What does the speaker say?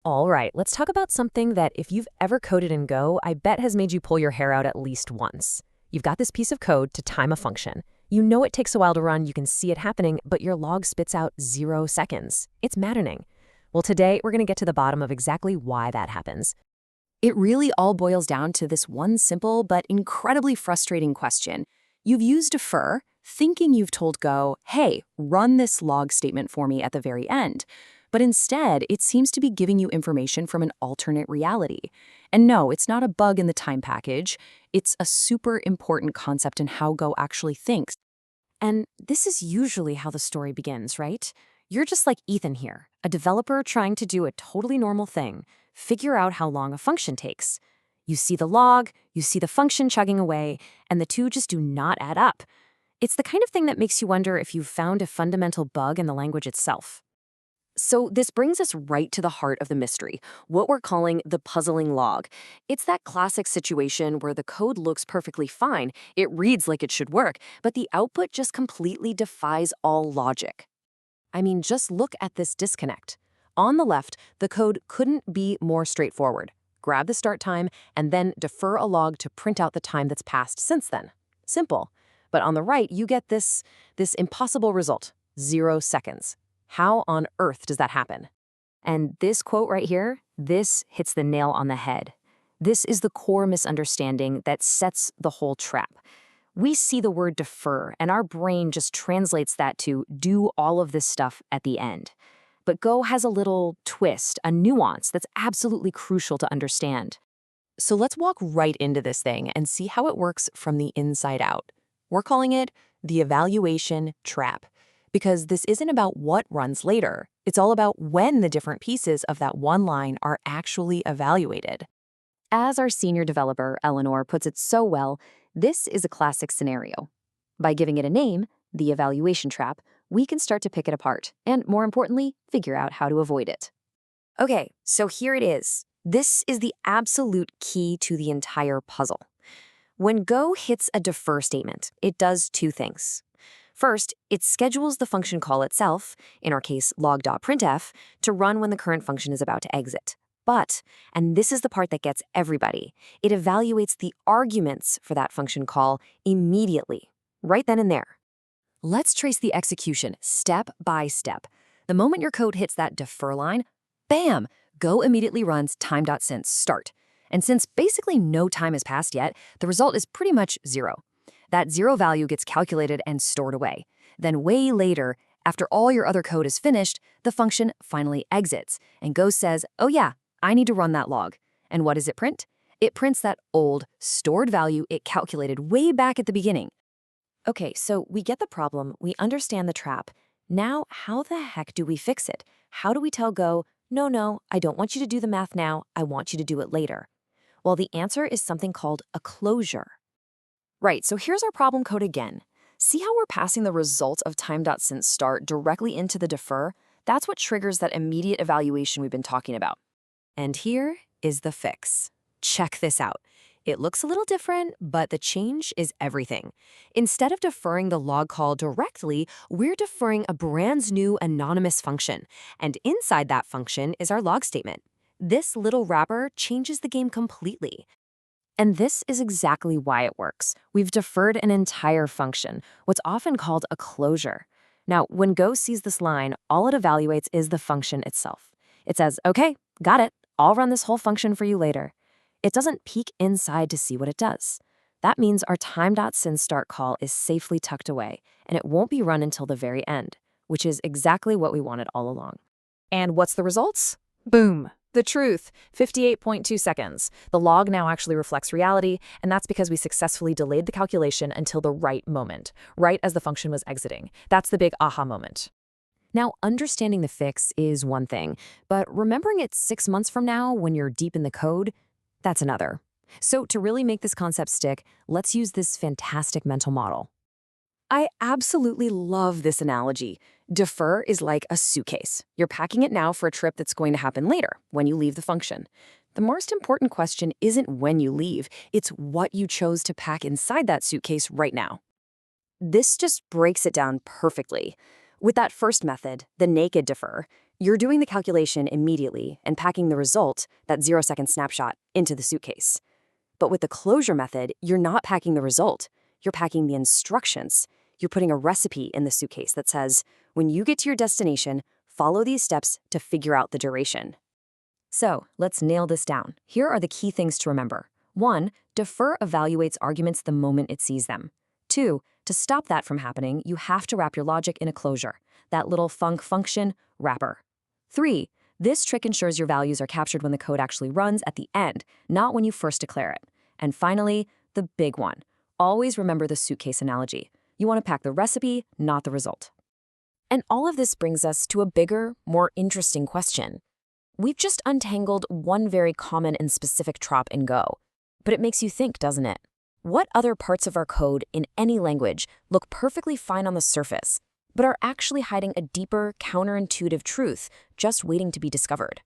All right, let's talk about something that if you've ever coded in Go, I bet has made you pull your hair out at least once. You've got this piece of code to time a function. You know it takes a while to run, you can see it happening, but your log spits out 0 seconds. It's maddening. Well, today we're going to get to the bottom of exactly why that happens. It really all boils down to this one simple but incredibly frustrating question. You've used defer, thinking you've told Go, hey, run this log statement for me at the very end. But instead, it seems to be giving you information from an alternate reality. And no, it's not a bug in the time package. It's a super important concept in how Go actually thinks. And this is usually how the story begins, right? You're just like Ethan here, a developer trying to do a totally normal thing, figure out how long a function takes. You see the log, you see the function chugging away, and the two just do not add up. It's the kind of thing that makes you wonder if you've found a fundamental bug in the language itself. So this brings us right to the heart of the mystery, what we're calling the puzzling log. It's that classic situation where the code looks perfectly fine, it reads like it should work, but the output just completely defies all logic. I mean, just look at this disconnect. On the left, the code couldn't be more straightforward. Grab the start time and then defer a log to print out the time that's passed since then. Simple. But on the right, you get this impossible result, 0 seconds. How on earth does that happen? And this quote right here, this hits the nail on the head. This is the core misunderstanding that sets the whole trap. We see the word defer, and our brain just translates that to do all of this stuff at the end. But Go has a little twist, a nuance that's absolutely crucial to understand. So let's walk right into this thing and see how it works from the inside out. We're calling it the evaluation trap. Because this isn't about what runs later. It's all about when the different pieces of that one line are actually evaluated. As our senior developer, Eleanor, puts it so well, this is a classic scenario. By giving it a name, the evaluation trap, we can start to pick it apart, and more importantly, figure out how to avoid it. Okay, so here it is. This is the absolute key to the entire puzzle. When Go hits a defer statement, it does two things. First, it schedules the function call itself, in our case log.printf, to run when the current function is about to exit. But, and this is the part that gets everybody, it evaluates the arguments for that function call immediately, right then and there. Let's trace the execution step by step. The moment your code hits that defer line, bam, Go immediately runs time.since start. And since basically no time has passed yet, the result is pretty much 0. That 0 value gets calculated and stored away. Then way later, after all your other code is finished, the function finally exits, and Go says, oh yeah, I need to run that log. And what does it print? It prints that old, stored value it calculated way back at the beginning. Okay, so we get the problem, we understand the trap. Now, how the heck do we fix it? How do we tell Go, no, I don't want you to do the math now, I want you to do it later? Well, the answer is something called a closure. Right, so here's our problem code again. See how we're passing the result of time.since start directly into the defer? That's what triggers that immediate evaluation we've been talking about. And here is the fix. Check this out. It looks a little different, but the change is everything. Instead of deferring the log call directly, we're deferring a brand new anonymous function. And inside that function is our log statement. This little wrapper changes the game completely. And this is exactly why it works. We've deferred an entire function, what's often called a closure. Now, when Go sees this line, all it evaluates is the function itself. It says, okay, got it. I'll run this whole function for you later. It doesn't peek inside to see what it does. That means our time.since start call is safely tucked away, and it won't be run until the very end, which is exactly what we wanted all along. And what's the results? Boom. The truth, 58.2 seconds. The log now actually reflects reality, and that's because we successfully delayed the calculation until the right moment, right as the function was exiting. That's the big aha moment. Now, understanding the fix is one thing, but remembering it 6 months from now when you're deep in the code, that's another. So to really make this concept stick, let's use this fantastic mental model. I absolutely love this analogy. Defer is like a suitcase. You're packing it now for a trip that's going to happen later, when you leave the function. The most important question isn't when you leave, it's what you chose to pack inside that suitcase right now. This just breaks it down perfectly. With that first method, the naked defer, You're doing the calculation immediately and packing the result, that 0-second snapshot, into the suitcase. But with the closure method, you're not packing the result. You're packing the instructions. You're putting a recipe in the suitcase that says, when you get to your destination, follow these steps to figure out the duration. So let's nail this down. Here are the key things to remember. 1. Defer evaluates arguments the moment it sees them. 2. To stop that from happening, you have to wrap your logic in a closure, that little function wrapper. 3. This trick ensures your values are captured when the code actually runs at the end, not when you first declare it. And finally, the big one. Always remember the suitcase analogy. You want to pack the recipe, not the result. And all of this brings us to a bigger, more interesting question. We've just untangled one very common and specific trop in Go, but it makes you think, doesn't it? What other parts of our code in any language look perfectly fine on the surface, but are actually hiding a deeper, counterintuitive truth just waiting to be discovered?